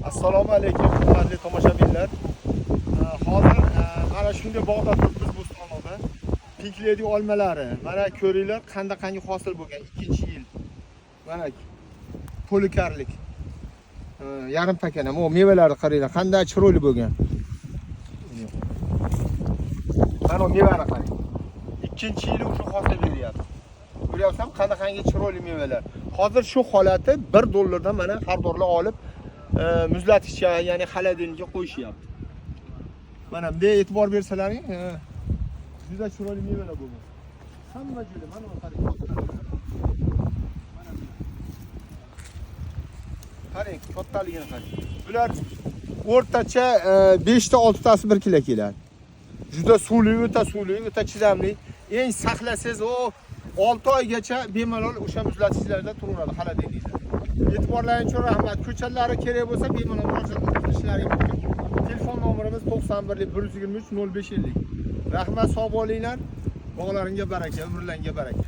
Assalomu alaykum, hurmatli tomoshabinlar. Hozir mana shunday bog'da turibmiz Bo'stonliqda. Pinklaydi olmalari. Mana ko'ringlar, qanday hosil bo'lgan 2-yil. Mana polikarlik. Yarim pakana. Bu mevalarni qaranglar, qanday chiroyli bo'lgan. Mana mevani qarang. 2-yili o'sha hosil beryapti. Ko'ryapsizmi, qanday chiroyli mevalar. Hozir shu holati $1 dan mana xaridorlar olib muzlatgichga, ya'ni xolodilnikga qo'yishyapti. Mana bunga e'tibor bersalaring, juda chiroyli mevalar bo'lgan. Hamma joyda mana qarang. Qarang, kattaligini qarang. Bular o'rtacha 5 ta 6 tasi 1 kilo keladi. Juda suvli, o'ta chidamli. Eng saqlasangiz o 6 oygacha bemalol o'sha muzlatgichlarda turaveradi xolodilnikda. E'tiborlaringiz uchun rahmat. Ko'chatlari kerak bo'lsa bemalol murojaat qilishlaringiz mumkin. Telefon nomerimiz 91 123 0550. Rahmat, sog' bo'linglar. Bog'laringga baraka, umrlaringga baraka.